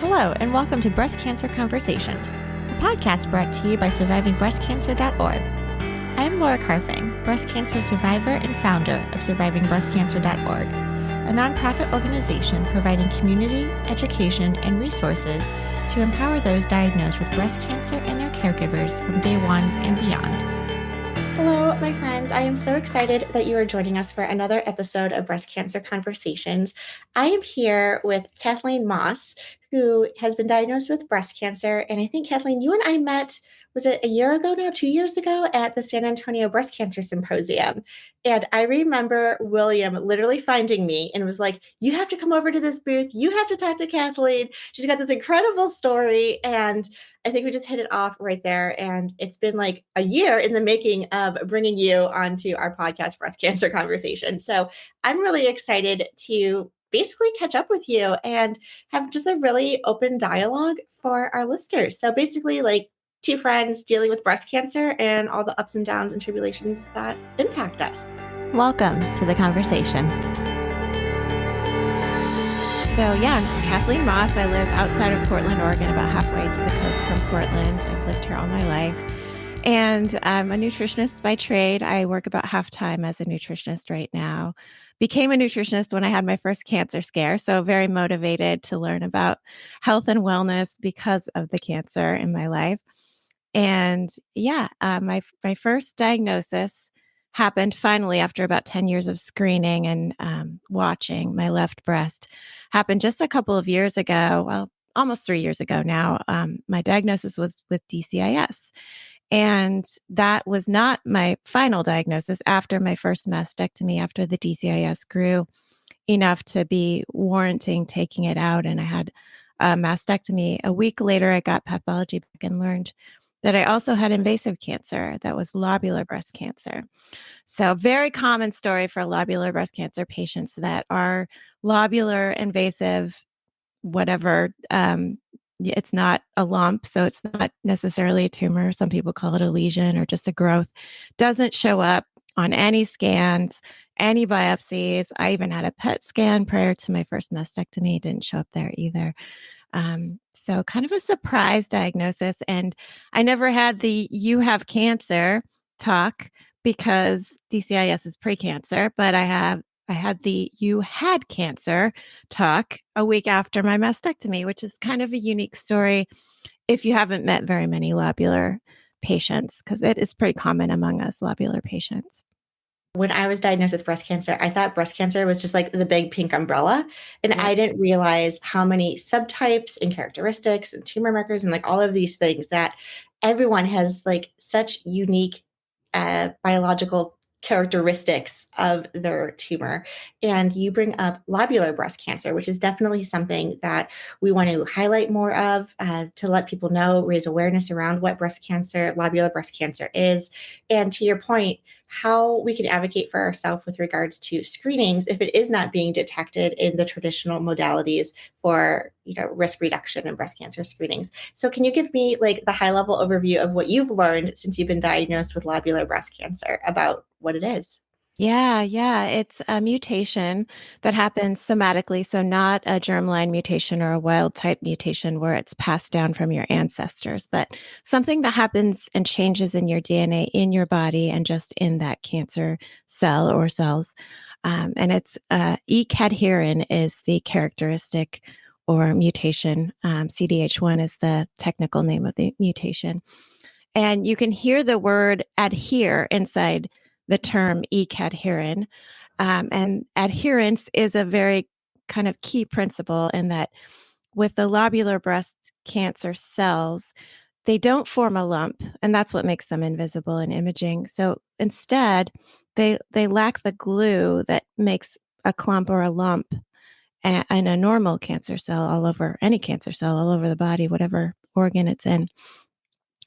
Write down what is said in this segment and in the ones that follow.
Hello, and welcome to Breast Cancer Conversations, a podcast brought to you by survivingbreastcancer.org. I am Laura Carfing, breast cancer survivor and founder of survivingbreastcancer.org, a nonprofit organization providing community, education, and resources to empower those diagnosed with breast cancer and their caregivers from day one and beyond. Hello, my friends. I am so excited that you are joining us for another episode of Breast Cancer Conversations. I am here with Kathleen Moss, who has been diagnosed with breast cancer. And I think, Kathleen, you and I met, was it a year ago now, 2 years ago, at the San Antonio Breast Cancer Symposium. And I remember William literally finding me and was like, you have to come over to this booth. You have to talk to Kathleen. She's got this incredible story. And I think we just hit it off right there. And it's been like a year in the making of bringing you onto our podcast, Breast Cancer Conversation. So I'm really excited to basically catch up with you and have just a really open dialogue for our listeners. So basically, like two friends dealing with breast cancer and all the ups and downs and tribulations that impact us. Welcome to the conversation. So yeah, I'm Kathleen Moss. I live outside of Portland, Oregon, about halfway to the coast from Portland. I've lived here all my life. And I'm a nutritionist by trade. I work about half-time as a nutritionist right now. Became a nutritionist when I had my first cancer scare. So very motivated to learn about health and wellness because of the cancer in my life. And yeah, my first diagnosis happened finally after about 10 years of screening and watching my left breast. Happened just a couple of years ago, well, almost 3 years ago now. My diagnosis was with DCIS. And that was not my final diagnosis after my first mastectomy, after the DCIS grew enough to be warranting taking it out. And I had a mastectomy. A week later, I got pathology back and learned that I also had invasive cancer. That was lobular breast cancer. So very common story for lobular breast cancer patients that are lobular, invasive, whatever. It's not a lump, so it's not necessarily a tumor. Some people call it a lesion or just a growth. Doesn't show up on any scans, any biopsies. I even had a PET scan prior to my first mastectomy. It didn't show up there either. So kind of a surprise diagnosis. And I never had the "you have cancer" talk because DCIS is pre-cancer, but I had the "you had cancer" talk a week after my mastectomy, which is kind of a unique story if you haven't met very many lobular patients, because it is pretty common among us lobular patients. When I was diagnosed with breast cancer, I thought breast cancer was just like the big pink umbrella. And I didn't realize how many subtypes and characteristics and tumor markers and like all of these things that everyone has like such unique biological characteristics of their tumor. And you bring up lobular breast cancer, which is definitely something that we want to highlight more of to let people know, raise awareness around what lobular breast cancer is. And to your point, how we can advocate for ourselves with regards to screenings if it is not being detected in the traditional modalities for risk reduction in breast cancer screenings. So can you give me like the high level overview of what you've learned since you've been diagnosed with lobular breast cancer about what it is? Yeah. It's a mutation that happens somatically. So not a germline mutation or a wild type mutation where it's passed down from your ancestors, but something that happens and changes in your DNA in your body and just in that cancer cell or cells. And it's E-cadherin is the characteristic or mutation. CDH1 is the technical name of the mutation. And you can hear the word adhere inside the term E-cadherin. And adherence is a very kind of key principle in that with the lobular breast cancer cells, they don't form a lump, and that's what makes them invisible in imaging. So instead, they lack the glue that makes a clump or a lump in a normal cancer cell all over, any cancer cell all over the body, whatever organ it's in.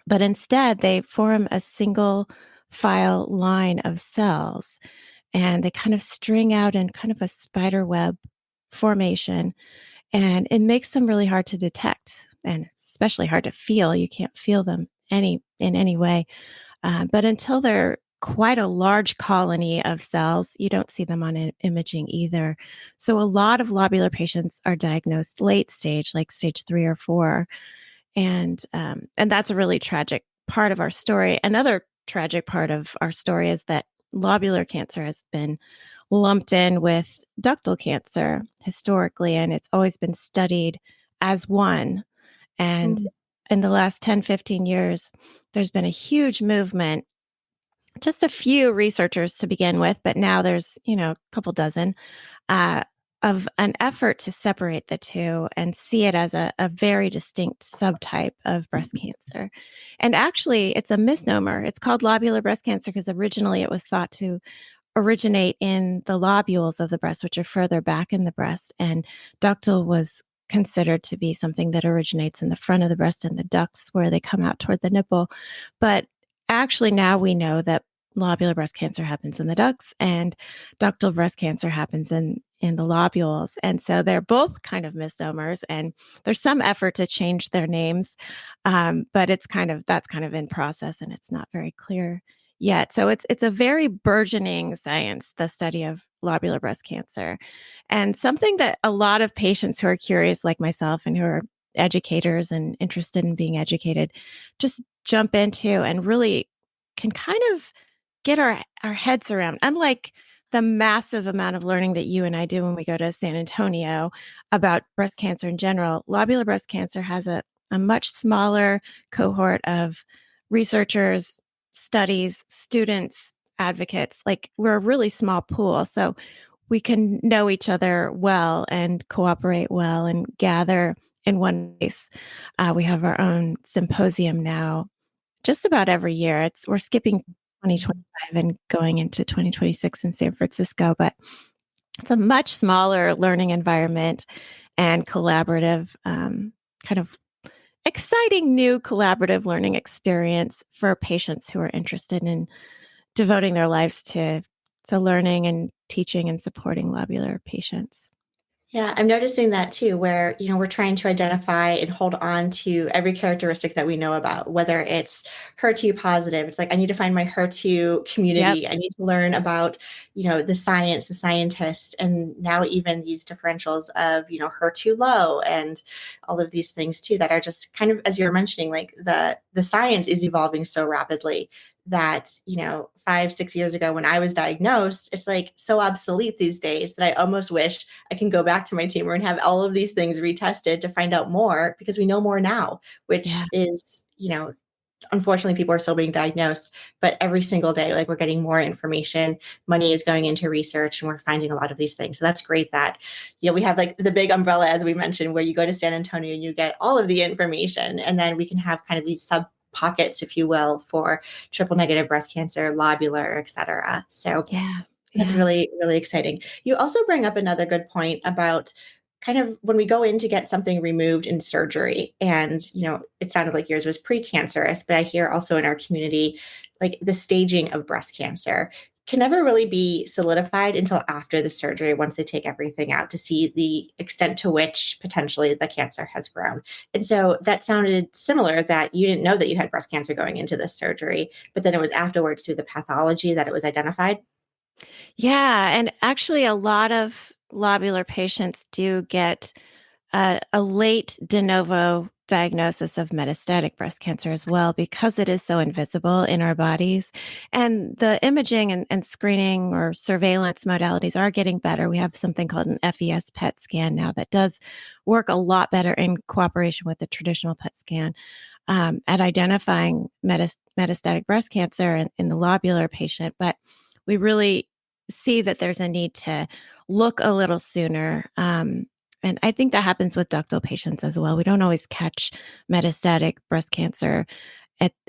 But instead, they form a single file line of cells, and they kind of string out in kind of a spider web formation, and it makes them really hard to detect and especially hard to feel. You can't feel them in any way. But until they're quite a large colony of cells. You don't see them on imaging either. So a lot of lobular patients are diagnosed late stage, like stage 3 or 4, and that's a really tragic part of our story. Another tragic part of our story is that lobular cancer has been lumped in with ductal cancer historically, and it's always been studied as one. And Mm. in the last 10, 15 years, there's been a huge movement, just a few researchers to begin with, but now there's, a couple dozen, uh, of an effort to separate the two and see it as a very distinct subtype of breast cancer. And actually, it's a misnomer. It's called lobular breast cancer because originally it was thought to originate in the lobules of the breast, which are further back in the breast. And ductal was considered to be something that originates in the front of the breast and the ducts where they come out toward the nipple. But actually, now we know that lobular breast cancer happens in the ducts and ductal breast cancer happens in the lobules. And so they're both kind of misnomers. And there's some effort to change their names, but that's kind of in process and it's not very clear yet. So it's a very burgeoning science, the study of lobular breast cancer, and something that a lot of patients who are curious, like myself, and who are educators and interested in being educated, just jump into and really can kind of get our heads around. Unlike the massive amount of learning that you and I do when we go to San Antonio about breast cancer in general, lobular breast cancer has a much smaller cohort of researchers, studies, students, advocates. Like we're a really small pool. So we can know each other well and cooperate well and gather in one place. We have our own symposium now just about every year. We're skipping 2025 and going into 2026 in San Francisco, but it's a much smaller learning environment and collaborative, kind of exciting new collaborative learning experience for patients who are interested in devoting their lives to learning and teaching and supporting lobular patients. Yeah, I'm noticing that too, where, we're trying to identify and hold on to every characteristic that we know about, whether it's HER2 positive. It's like, I need to find my HER2 Yep. community. I need to learn about, the science, the scientists, and now even these differentials of, HER2 low and all of these things too, that are just kind of, as you're mentioning, like the science is evolving so rapidly that 5, 6 years ago when I was diagnosed, it's like so obsolete these days that I almost wish I can go back to my tumor and have all of these things retested to find out more, because we know more now, Yeah. which is, unfortunately people are still being diagnosed, but every single day, like, we're getting more information, money is going into research, and we're finding a lot of these things. So that's great that, we have like the big umbrella, as we mentioned, where you go to San Antonio and you get all of the information, and then we can have kind of these sub pockets, if you will, for triple negative breast cancer, lobular, et cetera. So Yeah. that's Yeah. really, really exciting. You also bring up another good point about kind of when we go in to get something removed in surgery. And, it sounded like yours was precancerous, but I hear also in our community, like the staging of breast cancer can never really be solidified until after the surgery, once they take everything out to see the extent to which potentially the cancer has grown. And so that sounded similar, that you didn't know that you had breast cancer going into this surgery, but then it was afterwards through the pathology that it was identified. Yeah. And actually, a lot of lobular patients do get a late de novo diagnosis of metastatic breast cancer as well, because it is so invisible in our bodies. And the imaging and screening or surveillance modalities are getting better. We have something called an FES PET scan now that does work a lot better in cooperation with the traditional PET scan, at identifying metastatic breast cancer in the lobular patient. But we really see that there's a need to look a little sooner. And I think that happens with ductal patients as well. We don't always catch metastatic breast cancer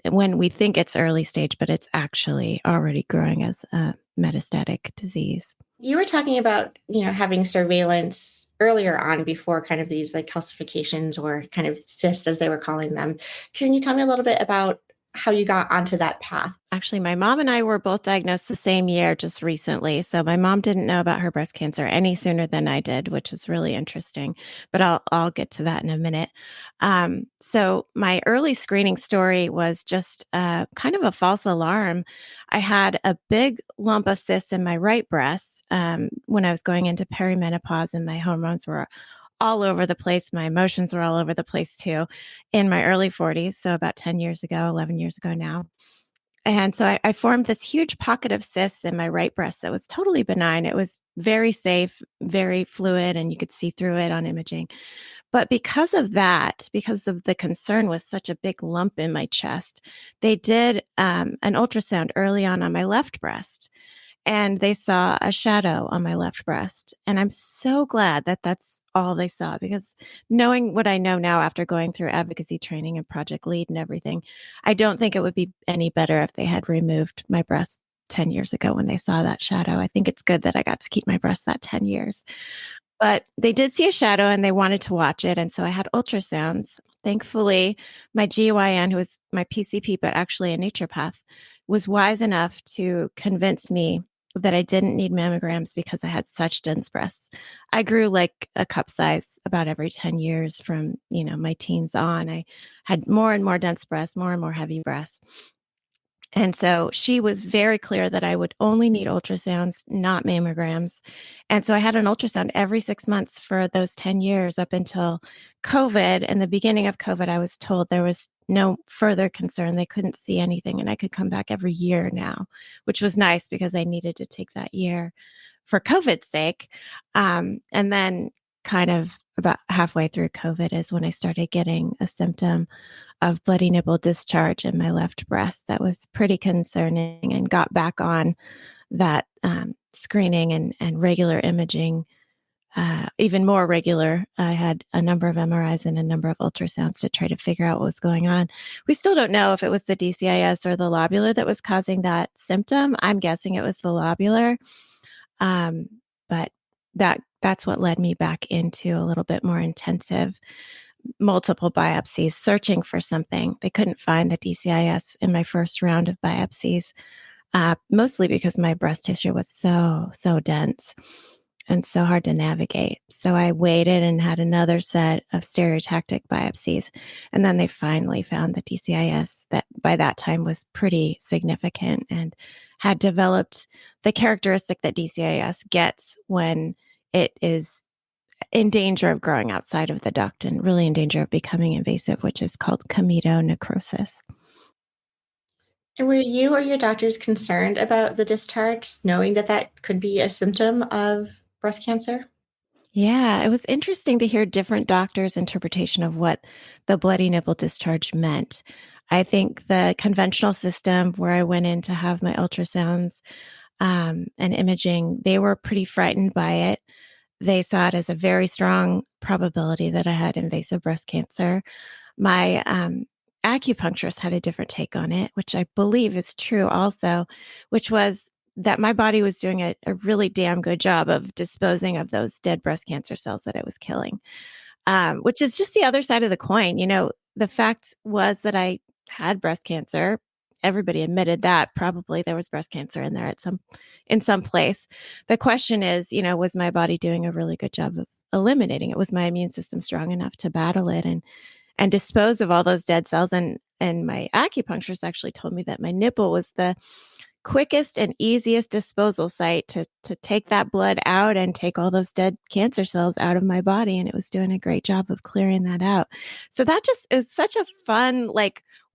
when we think it's early stage, but it's actually already growing as a metastatic disease. You were talking about, having surveillance earlier on, before kind of these like calcifications or kind of cysts, as they were calling them. Can you tell me a little bit about how you got onto that path. Actually, my mom and I were both diagnosed the same year just recently. So my mom didn't know about her breast cancer any sooner than I did, which was really interesting. But I'll get to that in a minute. So my early screening story was just kind of a false alarm. I had a big lump of cysts in my right breast when I was going into perimenopause, and my hormones were all over the place. My emotions were all over the place too in my early 40s. So about 10 years ago, 11 years ago now. And so I formed this huge pocket of cysts in my right breast that was totally benign. It was very safe, very fluid, and you could see through it on imaging. But because of that, because of the concern with such a big lump in my chest, they did an ultrasound early on my left breast, and they saw a shadow on my left breast. And I'm so glad that that's all they saw, because knowing what I know now after going through advocacy training and project lead and everything, I don't think it would be any better if they had removed my breast 10 years ago when they saw that shadow. I think it's good that I got to keep my breast that 10 years. But they did see a shadow and they wanted to watch it. And so I had ultrasounds. Thankfully, my GYN, who was my PCP, but actually a naturopath, was wise enough to convince me that I didn't need mammograms because I had such dense breasts. I grew like a cup size about every 10 years from, my teens on. I had more and more dense breasts, more and more heavy breasts. And so she was very clear that I would only need ultrasounds, not mammograms. And so I had an ultrasound every 6 months for those 10 years up until COVID. In the beginning of COVID, I was told there was no further concern. They couldn't see anything, and I could come back every year now, which was nice because I needed to take that year for COVID's sake. And then kind of about halfway through COVID is when I started getting a symptom of bloody nipple discharge in my left breast that was pretty concerning, and got back on that screening and regular imaging, even more regular. I had a number of MRIs and a number of ultrasounds to try to figure out what was going on. We still don't know if it was the DCIS or the lobular that was causing that symptom. I'm guessing it was the lobular, but that's what led me back into a little bit more intensive multiple biopsies, searching for something. They couldn't find the DCIS in my first round of biopsies, mostly because my breast tissue was so dense and so hard to navigate. So I waited and had another set of stereotactic biopsies. And then they finally found the DCIS that by that time was pretty significant and had developed the characteristic that DCIS gets when it is in danger of growing outside of the duct and really in danger of becoming invasive, which is called comedo-necrosis. And were you or your doctors concerned about the discharge, knowing that that could be a symptom of breast cancer? Yeah, it was interesting to hear different doctors' interpretation of what the bloody nipple discharge meant. I think the conventional system where I went in to have my ultrasounds and imaging, they were pretty frightened by it. They saw it as a very strong probability that I had invasive breast cancer. My acupuncturist had a different take on it, which I believe is true also, which was that my body was doing a really damn good job of disposing of those dead breast cancer cells that it was killing, which is just the other side of the coin. The fact was that I had breast cancer. Everybody admitted that probably there was breast cancer in there in some place. The question is, was my body doing a really good job of eliminating it? Was my immune system strong enough to battle it and dispose of all those dead cells? And my acupuncturist actually told me that my nipple was the quickest and easiest disposal site to take that blood out and take all those dead cancer cells out of my body. And it was doing a great job of clearing that out. So that just is such a fun,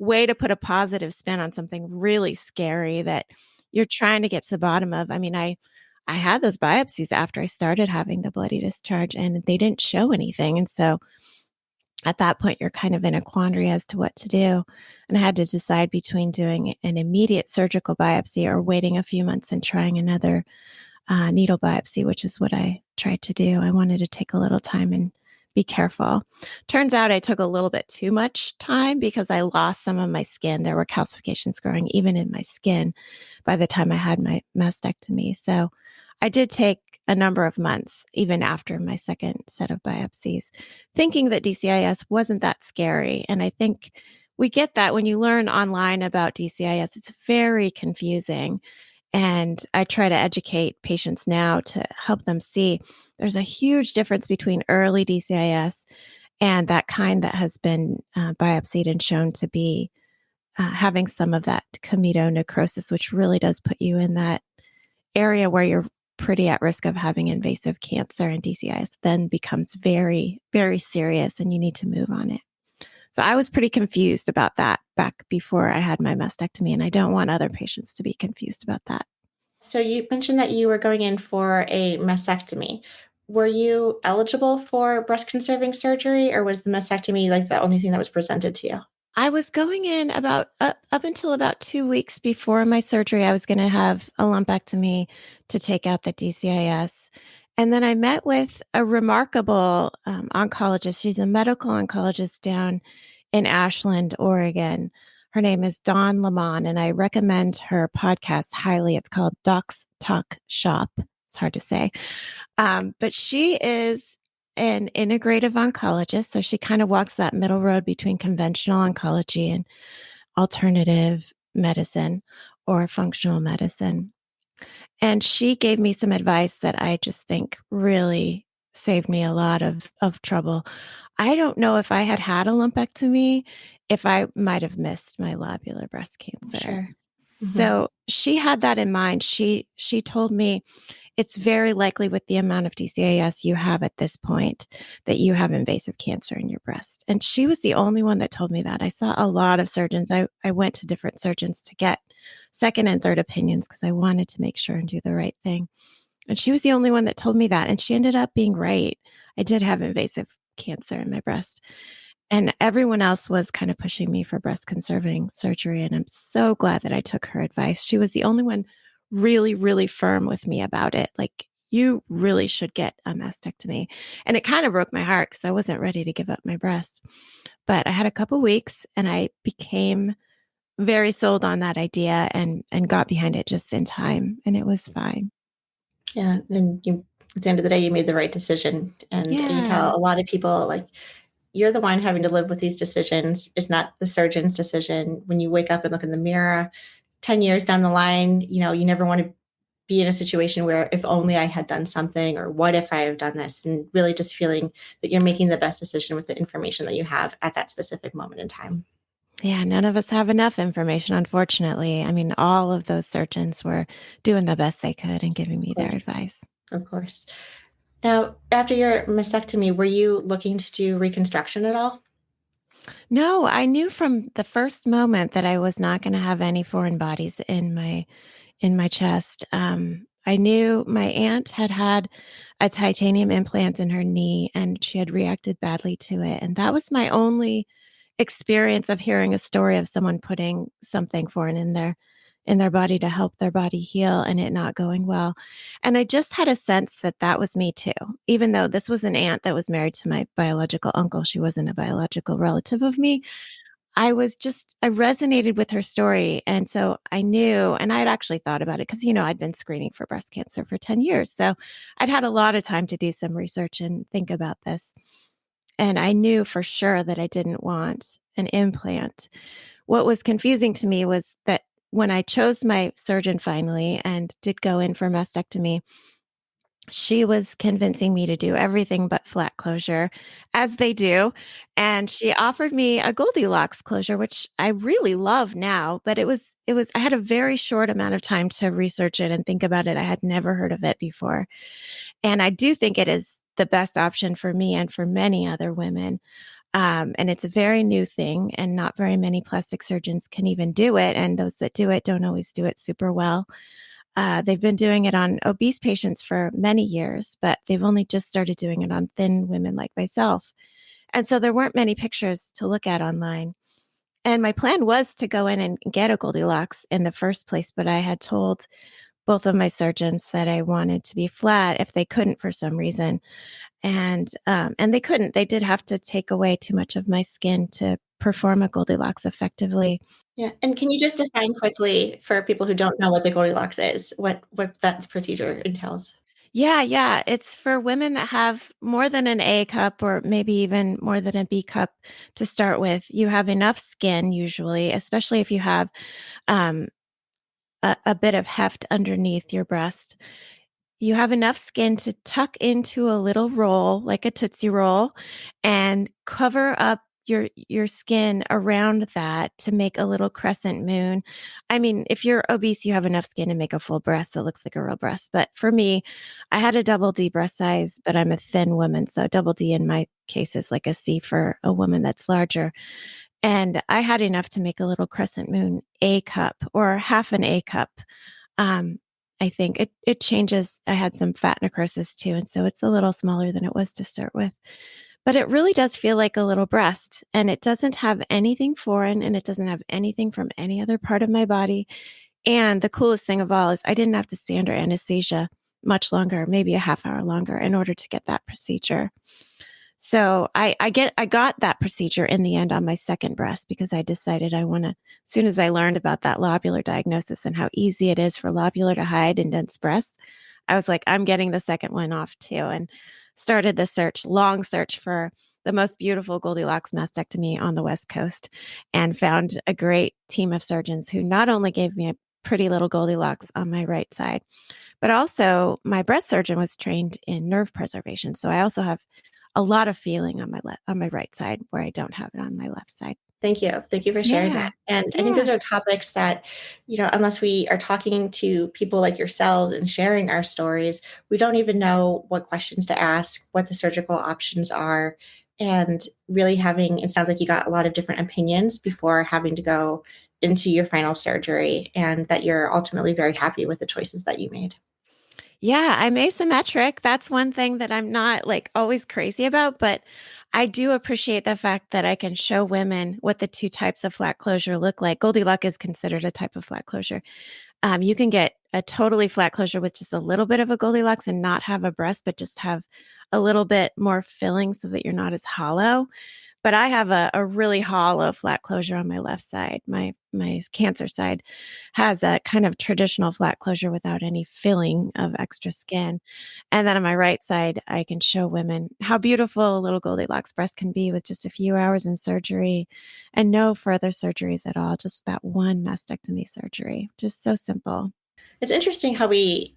way to put a positive spin on something really scary that you're trying to get to the bottom of. I mean, I had those biopsies after I started having the bloody discharge, and they didn't show anything. And so at that point, you're kind of in a quandary as to what to do. And I had to decide between doing an immediate surgical biopsy or waiting a few months and trying another needle biopsy, which is what I tried to do. I wanted to take a little time and be careful. Turns out I took a little bit too much time because I lost some of my skin. There were calcifications growing even in my skin by the time I had my mastectomy. So I did take a number of months, even after my second set of biopsies, thinking that DCIS wasn't that scary. And I think we get that when you learn online about DCIS, it's very confusing. And I try to educate patients now to help them see there's a huge difference between early DCIS and that kind that has been biopsied and shown to be having some of that comedo-necrosis, which really does put you in that area where you're pretty at risk of having invasive cancer, and DCIS then becomes very, very serious and you need to move on it. So I was pretty confused about that back before I had my mastectomy, and I don't want other patients to be confused about that. So you mentioned that you were going in for a mastectomy. Were you eligible for breast conserving surgery, or was the mastectomy like the only thing that was presented to you? I was going in about up until about 2 weeks before my surgery. I was going to have a lumpectomy to take out the DCIS. And then I met with a remarkable oncologist. She's a medical oncologist down in Ashland, Oregon. Her name is Dawn Lamont, and I recommend her podcast highly. It's called Docs Talk Shop. It's hard to say. But she is an integrative oncologist. So she kind of walks that middle road between conventional oncology and alternative medicine or functional medicine. And she gave me some advice that I just think really saved me a lot of trouble. I don't know if I had a lumpectomy, if I might have missed my lobular breast cancer. Sure. Mm-hmm. So she had that in mind. She told me it's very likely with the amount of DCIS you have at this point that you have invasive cancer in your breast. And she was the only one that told me that. I saw a lot of surgeons. I went to different surgeons to get second and third opinions because I wanted to make sure and do the right thing. And she was the only one that told me that. And she ended up being right. I did have invasive cancer in my breast. And everyone else was kind of pushing me for breast conserving surgery. And I'm so glad that I took her advice. She was the only one really, really firm with me about it. Like, you really should get a mastectomy. And it kind of broke my heart because I wasn't ready to give up my breast. But I had a couple weeks and I became very sold on that idea and got behind it just in time. And it was fine. Yeah. And you, at the end of the day, you made the right decision. And you Yeah. tell a lot of people, like, you're the one having to live with these decisions. It's not the surgeon's decision. When you wake up and look in the mirror 10 years down the line, you never want to be in a situation where if only I had done something, or what if I have done this, and really just feeling that you're making the best decision with the information that you have at that specific moment in time. Yeah, none of us have enough information, unfortunately. I mean, all of those surgeons were doing the best they could and giving me Of their course. advice. Of course. Now, after your mastectomy, were you looking to do reconstruction at all? No, I knew from the first moment that I was not going to have any foreign bodies in my chest. I knew my aunt had had a titanium implant in her knee and she had reacted badly to it. And that was my only experience of hearing a story of someone putting something foreign in their body to help their body heal and it not going well. And I just had a sense that that was me too. Even though this was an aunt that was married to my biological uncle, she wasn't a biological relative of me. I resonated with her story. And so I knew, and I had actually thought about it because, I'd been screening for breast cancer for 10 years. So I'd had a lot of time to do some research and think about this. And I knew for sure that I didn't want an implant. What was confusing to me was that when I chose my surgeon finally and did go in for mastectomy, she was convincing me to do everything but flat closure, as they do. And she offered me a Goldilocks closure, which I really love now, but I had a very short amount of time to research it and think about it. I had never heard of it before. And I do think it is the best option for me and for many other women. And it's a very new thing, and not very many plastic surgeons can even do it. And those that do it don't always do it super well. They've been doing it on obese patients for many years, but they've only just started doing it on thin women like myself. And so there weren't many pictures to look at online. And my plan was to go in and get a Goldilocks in the first place, but I had told both of my surgeons that I wanted to be flat if they couldn't for some reason. And they couldn't. They did have to take away too much of my skin to perform a Goldilocks effectively. Yeah. And can you just define quickly for people who don't know what the Goldilocks is, what that procedure entails? Yeah, yeah. It's for women that have more than an A cup or maybe even more than a B cup to start with. You have enough skin usually, especially if you have um, a bit of heft underneath your breast. You have enough skin to tuck into a little roll, like a Tootsie Roll, and cover up your skin around that to make a little crescent moon. I mean, if you're obese, you have enough skin to make a full breast that looks like a real breast. But for me, I had a double D breast size, but I'm a thin woman, so double D in my case is like a C for a woman that's larger. And I had enough to make a little crescent moon A cup or half an A cup. um, I think it changes. I had some fat necrosis too, and so it's a little smaller than it was to start with. But it really does feel like a little breast, and it doesn't have anything foreign, and it doesn't have anything from any other part of my body. And the coolest thing of all is I didn't have to stay under anesthesia much longer, maybe a half hour longer, in order to get that procedure. So I got that procedure in the end on my second breast because I decided I want to. As soon as I learned about that lobular diagnosis and how easy it is for lobular to hide in dense breasts, I was like, I'm getting the second one off too, and started the search, long search for the most beautiful Goldilocks mastectomy on the West Coast, and found a great team of surgeons who not only gave me a pretty little Goldilocks on my right side, but also my breast surgeon was trained in nerve preservation. So I also have a lot of feeling on my right side where I don't have it on my left side. Thank you. Thank you for sharing Yeah. that. And I think those Yeah. are topics that, unless we are talking to people like yourselves and sharing our stories, we don't even know what questions to ask, what the surgical options are. And really having, it sounds like you got a lot of different opinions before having to go into your final surgery, and that you're ultimately very happy with the choices that you made. Yeah, I'm asymmetric. That's one thing that I'm not like always crazy about, but I do appreciate the fact that I can show women what the two types of flat closure look like. Goldilocks is considered a type of flat closure. You can get a totally flat closure with just a little bit of a Goldilocks and not have a breast, but just have a little bit more filling so that you're not as hollow. But I have a really hollow flat closure on my left side. My cancer side has a kind of traditional flat closure without any filling of extra skin. And then on my right side, I can show women how beautiful a little Goldilocks breast can be with just a few hours in surgery and no further surgeries at all, just that one mastectomy surgery. Just so simple. It's interesting how we,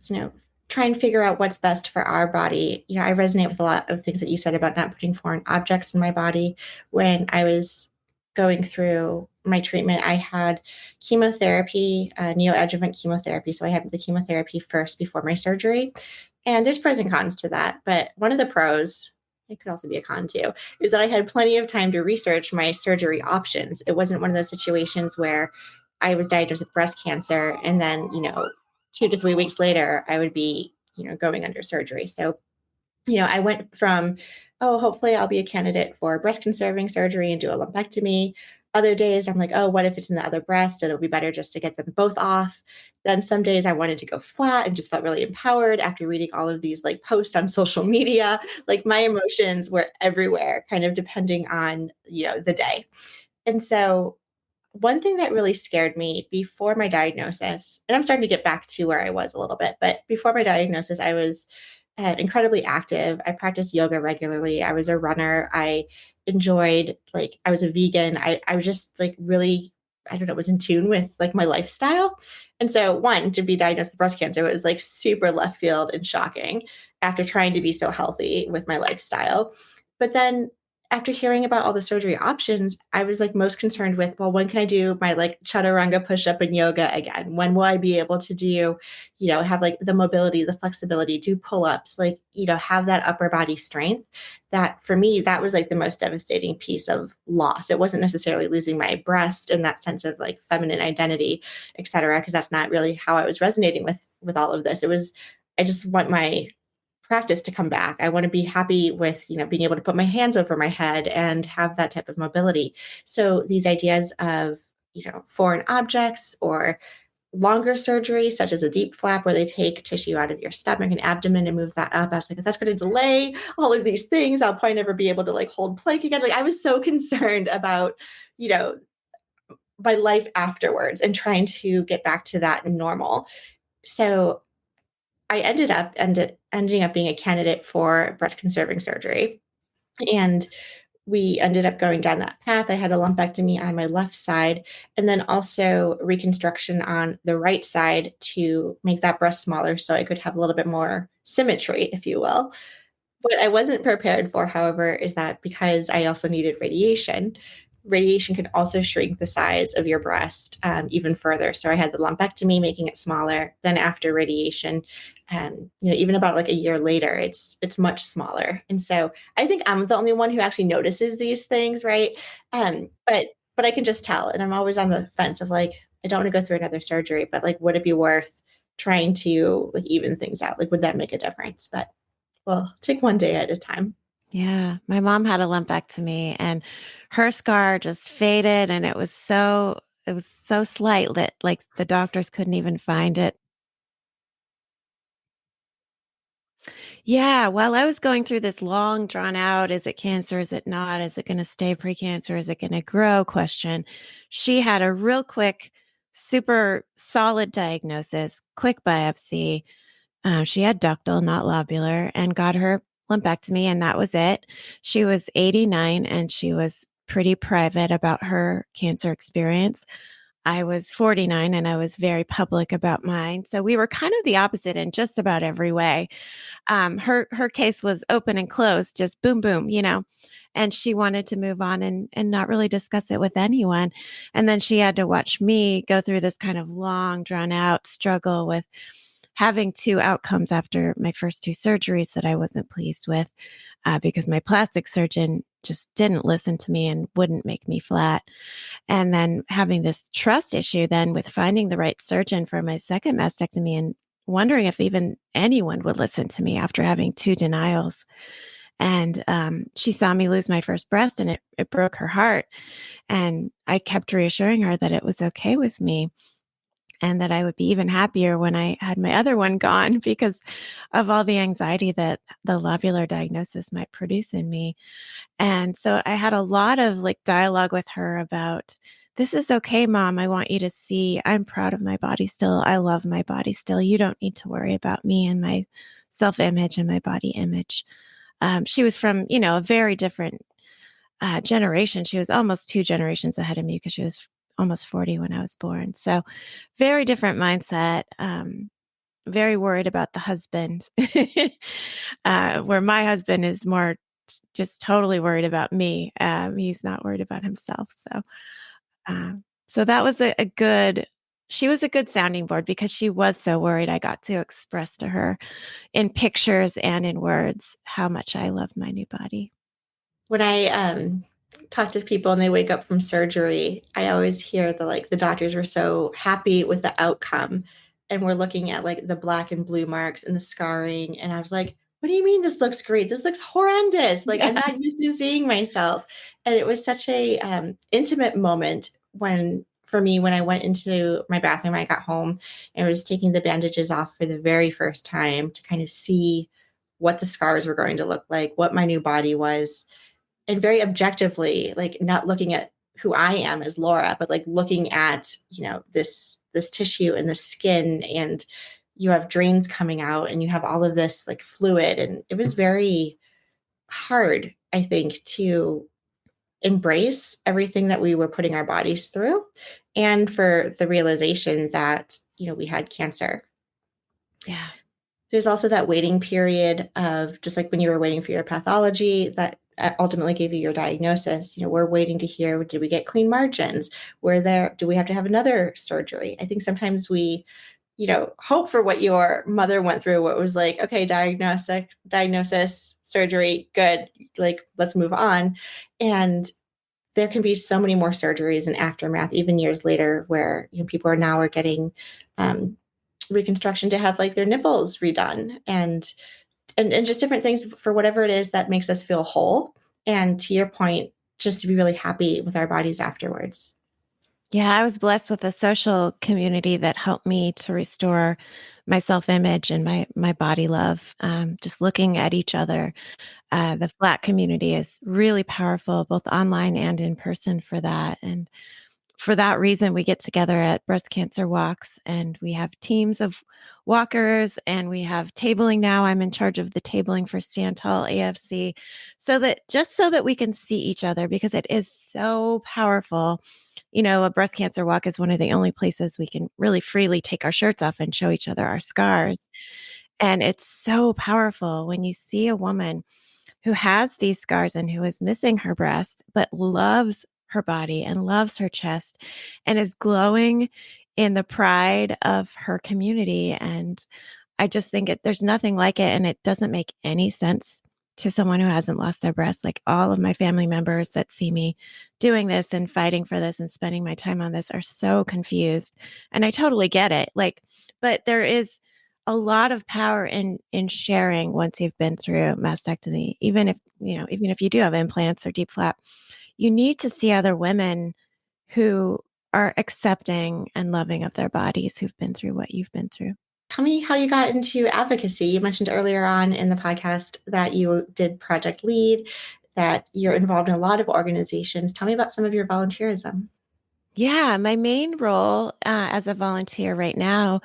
try and figure out what's best for our body. I resonate with a lot of things that you said about not putting foreign objects in my body. When I was going through my treatment, I had chemotherapy, neoadjuvant chemotherapy. So I had the chemotherapy first before my surgery. And there's pros and cons to that. But one of the pros, it could also be a con too, is that I had plenty of time to research my surgery options. It wasn't one of those situations where I was diagnosed with breast cancer and then, 2 to 3 weeks later, I would be, going under surgery. So, I went from, oh, hopefully I'll be a candidate for breast conserving surgery and do a lumpectomy. Other days, I'm like, oh, what if it's in the other breast? It'll be better just to get them both off. Then some days I wanted to go flat and just felt really empowered after reading all of these like posts on social media. Like my emotions were everywhere, kind of depending on, the day. And so one thing that really scared me before my diagnosis, and I'm starting to get back to where I was a little bit, but before my diagnosis, I was incredibly active. I practiced yoga regularly. I was a runner. I enjoyed, like, I was a vegan. I was just like really, I don't know, was in tune with like my lifestyle. And so, one, to be diagnosed with breast cancer was like super left field and shocking after trying to be so healthy with my lifestyle. But then after hearing about all the surgery options, I was like most concerned with, well, when can I do my like chaturanga push up and yoga again? When will I be able to do, have like the mobility, the flexibility, do pull ups, like, have that upper body strength? That for me, that was like the most devastating piece of loss. It wasn't necessarily losing my breast in that sense of like feminine identity, et cetera, because that's not really how I was resonating with all of this. It was, I just want my practice to come back. I want to be happy with, being able to put my hands over my head and have that type of mobility. So these ideas of, foreign objects or longer surgery, such as a deep flap where they take tissue out of your stomach and abdomen and move that up. I was like, if that's going to delay all of these things, I'll probably never be able to like hold plank again. Like I was so concerned about, you know, my life afterwards and trying to get back to that normal. So I ending up being a candidate for breast conserving surgery. And we ended up going down that path. I had a lumpectomy on my left side and then also reconstruction on the right side to make that breast smaller so I could have a little bit more symmetry, if you will. What I wasn't prepared for, however, is that because I also needed radiation, radiation can also shrink the size of your breast even further. So I had the lumpectomy, making it smaller. Then after radiation, even about like a year later, it's much smaller. And so I think I'm the only one who actually notices these things, right? But I can just tell, and I'm always on the fence of like, I don't want to go through another surgery, but like, would it be worth trying to like even things out? Like, would that make a difference? But well, take one day at a time. Yeah, my mom had a lumpectomy and her scar just faded and it was so slight that like the doctors couldn't even find it. Yeah, while I was going through this long drawn out, is it cancer, is it not, is it going to stay precancer, is it going to grow question, she had a real quick, super solid diagnosis, quick biopsy. She had ductal, not lobular, and got her lumpectomy, and that was it. She was 89 and she was pretty private about her cancer experience. I was 49 and I was very public about mine. So we were kind of the opposite in just about every way. Her case was open and closed, just boom, boom, and she wanted to move on and not really discuss it with anyone. And then she had to watch me go through this kind of long, drawn out struggle with having two outcomes after my first two surgeries that I wasn't pleased with because my plastic surgeon just didn't listen to me and wouldn't make me flat. And then having this trust issue then with finding the right surgeon for my second mastectomy and wondering if even anyone would listen to me after having two denials. And she saw me lose my first breast and it broke her heart. And I kept reassuring her that it was okay with me and that I would be even happier when I had my other one gone because of all the anxiety that the lobular diagnosis might produce in me. And so I had a lot of like dialogue with her about this is okay, mom. I want you to see I'm proud of my body still. I love my body still. You don't need to worry about me and my self image and my body image. She was from, a very different generation. She was almost two generations ahead of me because she was almost 40 when I was born. So very different mindset. Very worried about the husband, where my husband is more just totally worried about me. He's not worried about himself. So that was a good. She was a good sounding board because she was so worried. I got to express to her in pictures and in words how much I love my new body. When I talk to people and they wake up from surgery, I always hear the doctors were so happy with the outcome, and we're looking at like the black and blue marks and the scarring, and I was like, "What do you mean this looks great? This looks horrendous! Like I'm Yeah. not used to seeing myself." And it was such a intimate moment when for me when I went into my bathroom. I got home and was taking the bandages off for the very first time to kind of see what the scars were going to look like, what my new body was, and very objectively, like not looking at who I am as Laura, but like looking at, this tissue and the skin, and you have drains coming out and you have all of this like fluid. And it was very hard, I think, to embrace everything that we were putting our bodies through, and for the realization that, we had cancer. Yeah. There's also that waiting period of just like when you were waiting for your pathology that ultimately gave you your diagnosis. We're waiting to hear, did we get clean margins? Do we have to have another surgery? I think sometimes we, hope for what your mother went through, what was like, okay, diagnosis, surgery, good, like let's move on. And there can be so many more surgeries and aftermath, even years later, where people are getting um, reconstruction to have like their nipples redone, and just different things for whatever it is that makes us feel whole. And to your point, just to be really happy with our bodies afterwards. Yeah, I was blessed with a social community that helped me to restore my self-image and my body love. Just looking at each other, the Flat community is really powerful, both online and in person for that. And for that reason, we get together at breast cancer walks, and we have teams of walkers, and we have tabling now. I'm in charge of the tabling for Stand Tall AFC, so that we can see each other, because it is so powerful. A breast cancer walk is one of the only places we can really freely take our shirts off and show each other our scars. And it's so powerful when you see a woman who has these scars and who is missing her breast, but loves her body and loves her chest and is glowing in the pride of her community. And I just think there's nothing like it. And it doesn't make any sense to someone who hasn't lost their breast. Like, all of my family members that see me doing this and fighting for this and spending my time on this are so confused. And I totally get it. But there is a lot of power in sharing once you've been through mastectomy. Even if you do have implants or deep flap, you need to see other women who are accepting and loving of their bodies, who've been through what you've been through. Tell me how you got into advocacy. You mentioned earlier on in the podcast that you did Project Lead, that you're involved in a lot of organizations. Tell me about some of your volunteerism. Yeah, my main role as a volunteer right now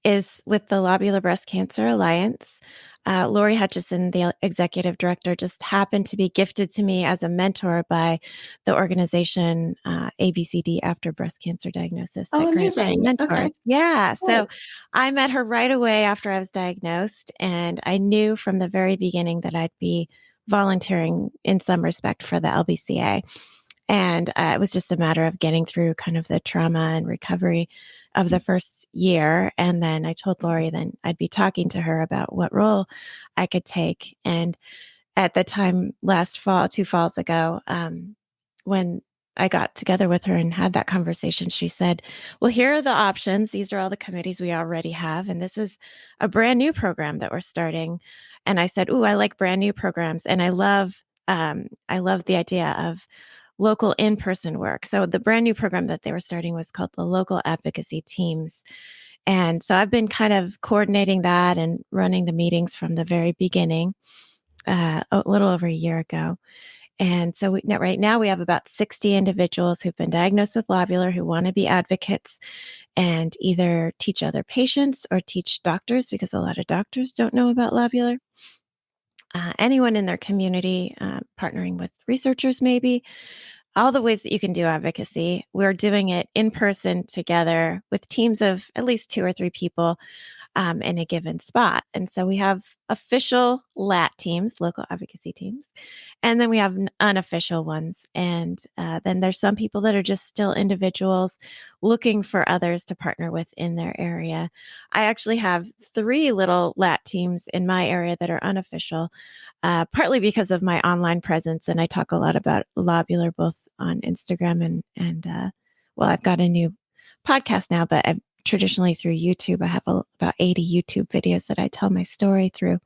is with the Lobular Breast Cancer Alliance. Lori Hutchison, the executive director, just happened to be gifted to me as a mentor by the organization ABCD, After Breast Cancer Diagnosis, Oh, that grants amazing. Okay. mentors. Yeah. So Nice. I met her right away after I was diagnosed, and I knew from the very beginning that I'd be volunteering in some respect for the LBCA. And it was just a matter of getting through kind of the trauma and recovery of the first year. And then I told Lori then I'd be talking to her about what role I could take. And at the time last fall, 2 falls ago, when I got together with her and had that conversation, she said, well, here are the options. These are all the committees we already have. And this is a brand new program that we're starting. And I said, ooh, I like brand new programs. And I love the idea of local in-person work. So the brand new program that they were starting was called the Local Advocacy Teams. And so I've been kind of coordinating that and running the meetings from the very beginning, a little over a year ago. And so right now we have about 60 individuals who've been diagnosed with lobular who want to be advocates and either teach other patients or teach doctors, because a lot of doctors don't know about lobular. Anyone in their community, partnering with researchers, maybe. All the ways that you can do advocacy. We're doing it in person together with teams of at least 2 or 3 people in a given spot. And so we have official LAT teams, local advocacy teams, and then we have unofficial ones. And then there's some people that are just still individuals looking for others to partner with in their area. I actually have 3 little LAT teams in my area that are unofficial, partly because of my online presence. And I talk a lot about lobular, both on Instagram and I've got a new podcast now, but I've traditionally through YouTube. I have about 80 YouTube videos that I tell my story through.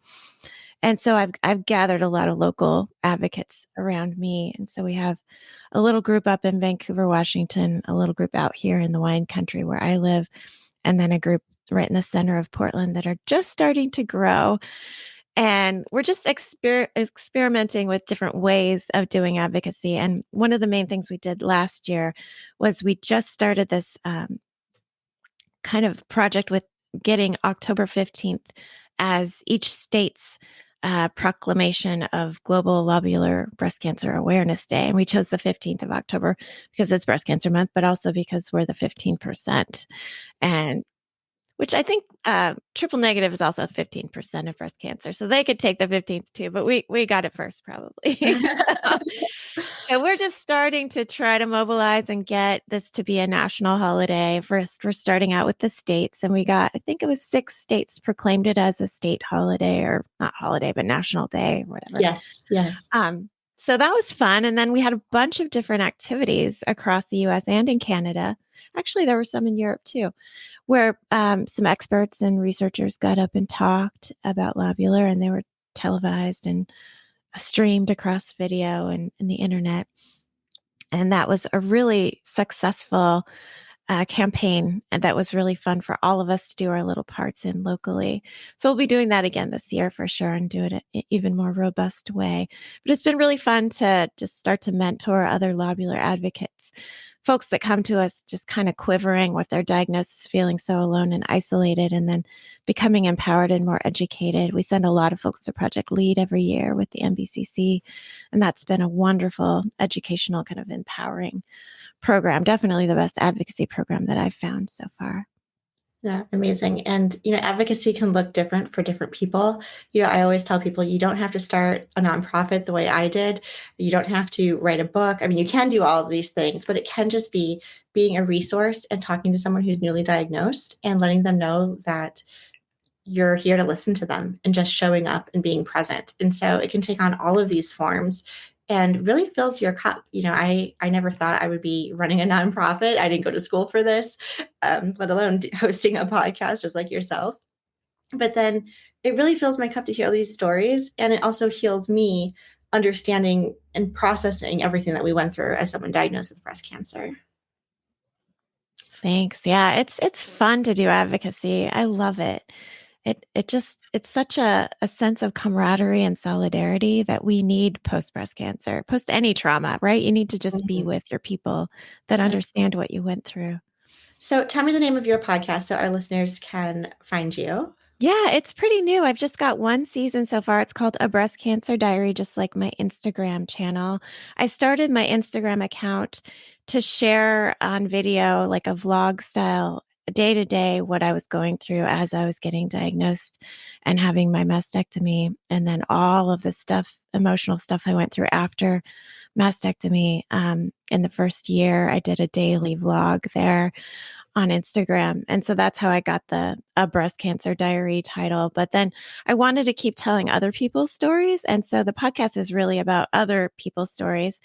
And so I've gathered a lot of local advocates around me. And so we have a little group up in Vancouver, Washington, a little group out here in the wine country where I live, and then a group right in the center of Portland that are just starting to grow. And we're just experimenting with different ways of doing advocacy. And one of the main things we did last year was we just started this kind of project with getting October 15th as each state's proclamation of Global Lobular Breast Cancer Awareness Day. And we chose the 15th of October because it's Breast Cancer Month, but also because we're the 15%. And which I think triple negative is also 15% of breast cancer. So they could take the 15th too, but we got it first probably. So we're just starting to try to mobilize and get this to be a national holiday. First, we're starting out with the states, and I think it was 6 states proclaimed it as a state holiday, or not holiday, but national day or whatever. Yes, yes. So that was fun. And then we had a bunch of different activities across the US and in Canada. Actually, there were some in Europe too, where some experts and researchers got up and talked about lobular, and they were televised and streamed across video and the internet. And that was a really successful campaign, and that was really fun for all of us to do our little parts in locally. So we'll be doing that again this year for sure, and do it in an even more robust way. But it's been really fun to just start to mentor other lobular advocates folks that come to us just kind of quivering with their diagnosis, feeling so alone and isolated, and then becoming empowered and more educated. We send a lot of folks to Project Lead every year with the MBCC, and that's been a wonderful educational kind of empowering program. Definitely the best advocacy program that I've found so far. Yeah, amazing. And, advocacy can look different for different people. I always tell people you don't have to start a nonprofit the way I did. You don't have to write a book. I mean, you can do all of these things, but it can just be being a resource and talking to someone who's newly diagnosed and letting them know that you're here to listen to them and just showing up and being present. And so it can take on all of these forms and really fills your cup. I never thought I would be running a nonprofit. I didn't go to school for this, let alone hosting a podcast just like yourself. But then it really fills my cup to hear all these stories. And it also heals me understanding and processing everything that we went through as someone diagnosed with breast cancer. Thanks. Yeah, it's fun to do advocacy. I love it. It's such a sense of camaraderie and solidarity that we need post breast cancer, post any trauma, right? You need to just be Mhm. with your people that Yeah. understand what you went through. So tell me the name of your podcast so our listeners can find you. Yeah, it's pretty new. I've just got one season so far. It's called A Breast Cancer Diary, just like my Instagram channel. I started my Instagram account to share on video, like a vlog style, day to day, what I was going through as I was getting diagnosed and having my mastectomy. And then all of the stuff, emotional stuff I went through after mastectomy. In the first year, I did a daily vlog there on Instagram. And so that's how I got the A Breast Cancer Diary title. But then I wanted to keep telling other people's stories. And so the podcast is really about other people's stories.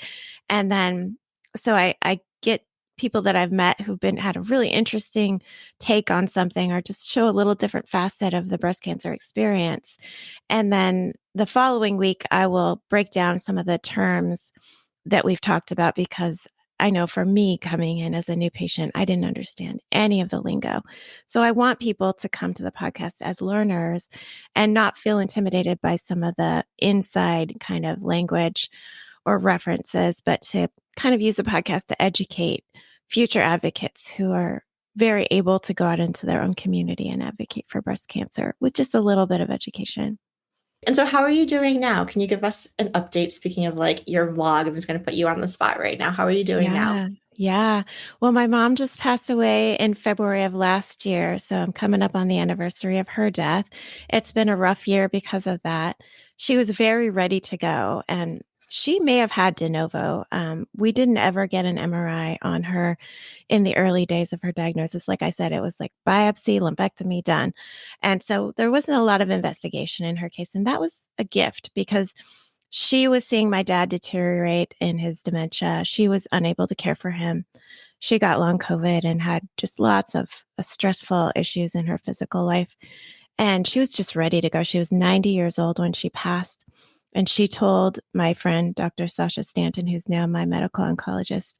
And then so I get people that I've met who've had a really interesting take on something or just show a little different facet of the breast cancer experience. And then the following week, I will break down some of the terms that we've talked about because I know for me coming in as a new patient, I didn't understand any of the lingo. So I want people to come to the podcast as learners and not feel intimidated by some of the inside kind of language or references, but to kind of use the podcast to educate future advocates who are very able to go out into their own community and advocate for breast cancer with just a little bit of education. And so, how are you doing now? Can you give us an update? Speaking of like your vlog, I'm just going to put you on the spot right now. How are you doing now? Yeah. Yeah. Well, my mom just passed away in February of last year. So I'm coming up on the anniversary of her death. It's been a rough year because of that. She was very ready to go and she may have had de novo. We didn't ever get an MRI on her in the early days of her diagnosis. Like I said, it was like biopsy, lumpectomy done. And so there wasn't a lot of investigation in her case. And that was a gift because she was seeing my dad deteriorate in his dementia. She was unable to care for him. She got long COVID and had just lots of stressful issues in her physical life. And she was just ready to go. She was 90 years old when she passed. And she told my friend, Dr. Sasha Stanton, who's now my medical oncologist,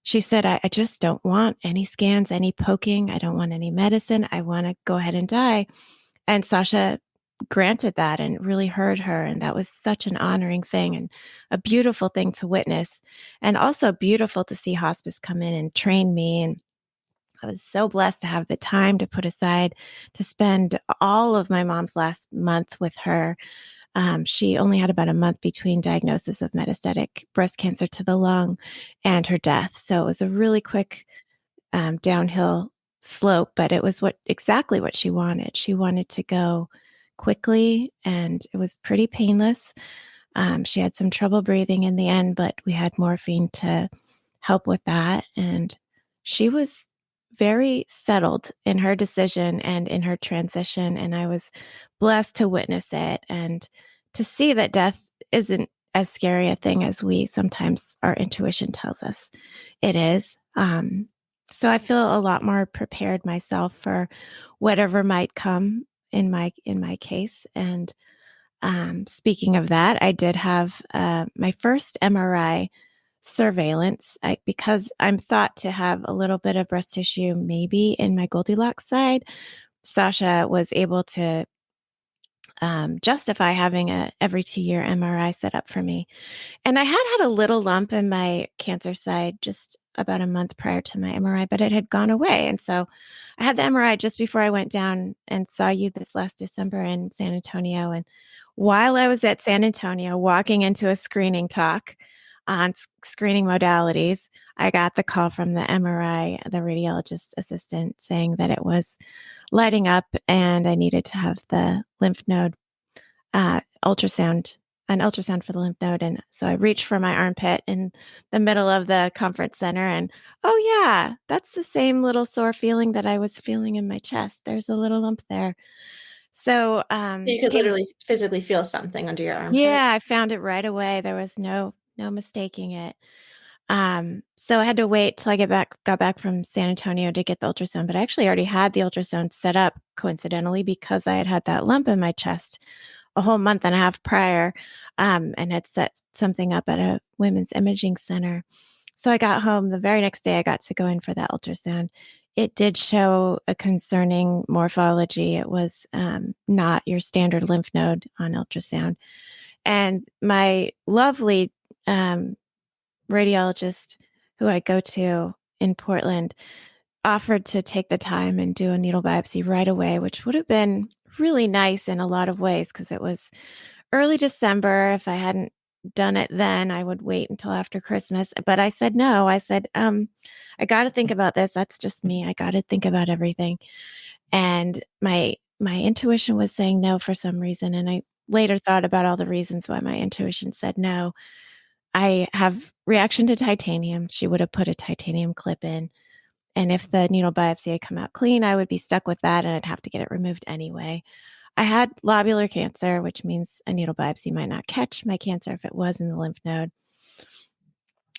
she said, I just don't want any scans, any poking. I don't want any medicine. I want to go ahead and die. And Sasha granted that and really heard her. And that was such an honoring thing and a beautiful thing to witness. And also beautiful to see hospice come in and train me. And I was so blessed to have the time to put aside to spend all of my mom's last month with her. She only had about a month between diagnosis of metastatic breast cancer to the lung and her death. So it was a really quick downhill slope, but it was exactly what she wanted. She wanted to go quickly, and it was pretty painless. She had some trouble breathing in the end, but we had morphine to help with that. And she was very settled in her decision and in her transition. And I was blessed to witness it and to see that death isn't as scary a thing as we sometimes our intuition tells us it is. So I feel a lot more prepared myself for whatever might come in my case. And speaking of that, I did have my first MRI surveillance because I'm thought to have a little bit of breast tissue maybe in my Goldilocks side. Sasha was able to justify having a every 2-year MRI set up for me. And I had a little lump in my cancer side just about a month prior to my MRI, but it had gone away. And so I had the MRI just before I went down and saw you this last December in San Antonio. And while I was at San Antonio walking into a screening talk on screening modalities, I got the call from the MRI, the radiologist assistant, saying that it was lighting up and I needed to have the lymph node ultrasound, an ultrasound for the lymph node. And so I reached for my armpit in the middle of the conference center and, oh yeah, that's the same little sore feeling that I was feeling in my chest. There's a little lump there. So, You could literally physically feel something under your armpit. yeah, I found it right away. There was no mistaking it. So I had to wait till I got back from San Antonio to get the ultrasound, but I actually already had the ultrasound set up coincidentally because I had that lump in my chest a whole month and a half prior, and had set something up at a women's imaging center. So I got home the very next day. I got to go in for that ultrasound. It did show a concerning morphology. It was not your standard lymph node on ultrasound. And my lovely radiologist who I go to in Portland offered to take the time and do a needle biopsy right away, which would have been really nice in a lot of ways because it was early December. If I hadn't done it then, I would wait until after Christmas. But I said no. I said, I got to think about this. That's just me. I got to think about everything. And my intuition was saying no for some reason. And I later thought about all the reasons why my intuition said no. I have reaction to titanium. She would have put a titanium clip in. And if the needle biopsy had come out clean, I would be stuck with that and I'd have to get it removed anyway. I had lobular cancer, which means a needle biopsy might not catch my cancer if it was in the lymph node.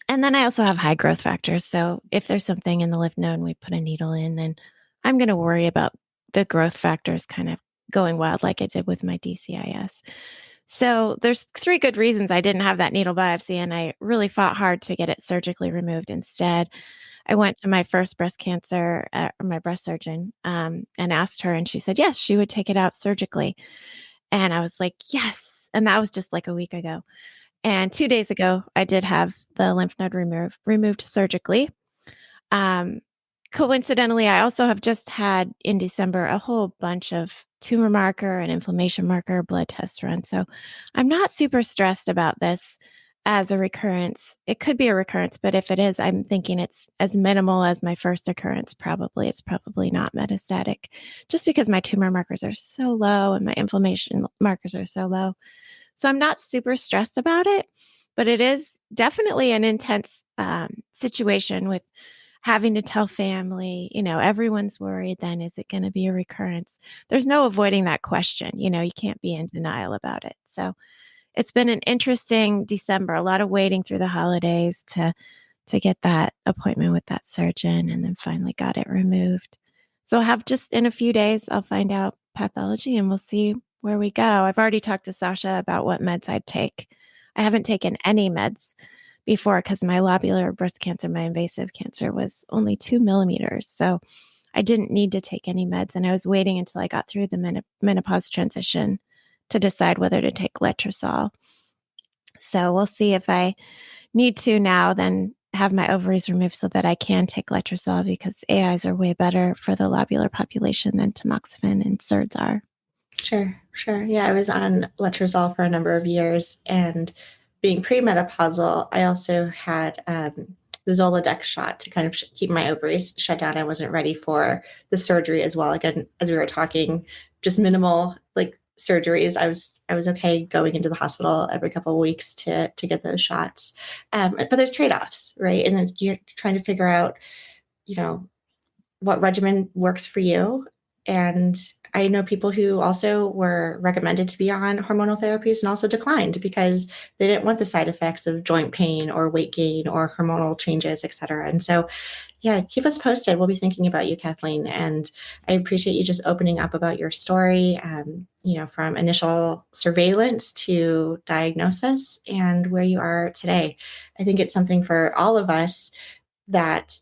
And then I also have high growth factors. So if there's something in the lymph node and we put a needle in, then I'm going to worry about the growth factors kind of going wild like I did with my DCIS. So there's 3 good reasons I didn't have that needle biopsy, and I really fought hard to get it surgically removed instead. I went to my first breast cancer, or my breast surgeon, and asked her, and she said, yes, she would take it out surgically. And I was like, yes. And that was just like a week ago. And 2 days ago, I did have the lymph node removed surgically. Um, Coincidentally, I also have just had in December a whole bunch of tumor marker and inflammation marker blood tests run. So I'm not super stressed about this as a recurrence. It could be a recurrence, but if it is, I'm thinking it's as minimal as my first occurrence. Probably it's probably not metastatic just because my tumor markers are so low and my inflammation markers are so low. So I'm not super stressed about it, but it is definitely an intense situation with having to tell family, everyone's worried then, is it going to be a recurrence? There's no avoiding that question. You can't be in denial about it. So it's been an interesting December, a lot of waiting through the holidays to get that appointment with that surgeon, and then finally got it removed. So I'll have just in a few days, I'll find out pathology and we'll see where we go. I've already talked to Sasha about what meds I'd take. I haven't taken any meds before because my lobular breast cancer, my invasive cancer was only 2 millimeters. So I didn't need to take any meds. And I was waiting until I got through the menopause transition to decide whether to take letrozole. So we'll see if I need to now then have my ovaries removed so that I can take letrozole, because AIs are way better for the lobular population than tamoxifen and SERDs are. Sure. Yeah, I was on letrozole for a number of years, and being premenopausal, I also had the Zoladex shot to kind of keep my ovaries shut down. I wasn't ready for the surgery as well. Again, as we were talking, just minimal like surgeries. I was okay going into the hospital every couple of weeks to get those shots. But there's trade-offs, right? And you're trying to figure out, what regimen works for you. And I know people who also were recommended to be on hormonal therapies and also declined because they didn't want the side effects of joint pain or weight gain or hormonal changes, et cetera. And so, yeah, keep us posted. We'll be thinking about you, Kathleen. And I appreciate you just opening up about your story, from initial surveillance to diagnosis and where you are today. I think it's something for all of us that,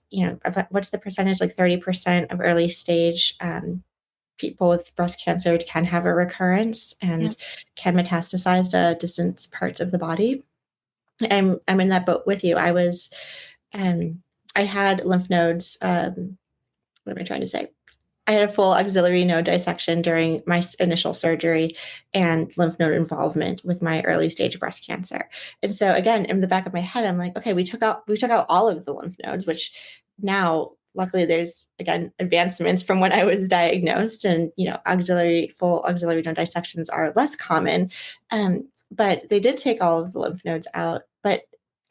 what's the percentage, like 30% of early stage people with breast cancer can have a recurrence and can metastasize to distant parts of the body. I'm in that boat with you. I was I had lymph nodes. What am I trying to say? I had a full axillary node dissection during my initial surgery and lymph node involvement with my early stage breast cancer. And so again, in the back of my head, I'm like, okay, we took out all of the lymph nodes, which now luckily there's again advancements from when I was diagnosed, and full axillary node dissections are less common. But they did take all of the lymph nodes out. But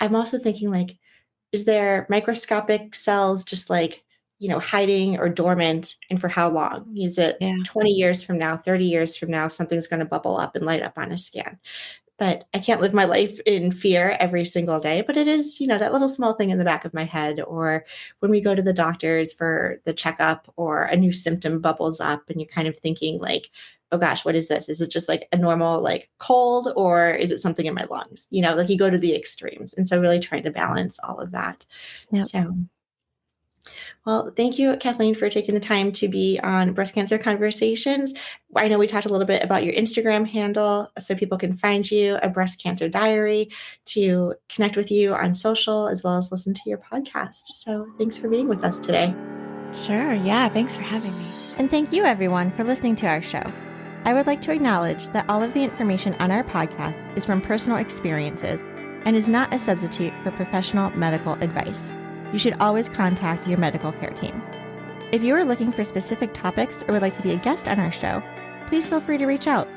I'm also thinking, like, is there microscopic cells just like hiding or dormant, and for how long? Is it Yeah. 20 years from now, 30 years from now, something's going to bubble up and light up on a scan? But I can't live my life in fear every single day. But it is, that little small thing in the back of my head, or when we go to the doctors for the checkup or a new symptom bubbles up and you're kind of thinking like, oh gosh, what is this? Is it just like a normal like cold, or is it something in my lungs? Like you go to the extremes. And so really trying to balance all of that. Yep. So well, thank you, Kathleen, for taking the time to be on Breast Cancer Conversations. I know we talked a little bit about your Instagram handle, so people can find you, a breast cancer diary, to connect with you on social as well as listen to your podcast. So thanks for being with us today. Sure. Yeah. Thanks for having me. And thank you, everyone, for listening to our show. I would like to acknowledge that all of the information on our podcast is from personal experiences and is not a substitute for professional medical advice. You should always contact your medical care team. If you are looking for specific topics or would like to be a guest on our show, please feel free to reach out.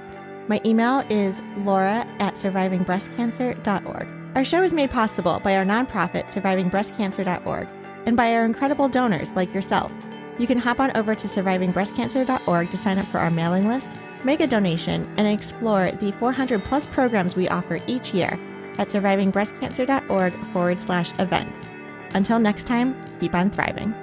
My email is laura@survivingbreastcancer.org. Our show is made possible by our nonprofit, survivingbreastcancer.org, and by our incredible donors like yourself. You can hop on over to survivingbreastcancer.org to sign up for our mailing list, make a donation, and explore the 400 plus programs we offer each year at survivingbreastcancer.org/events. Until next time, keep on thriving.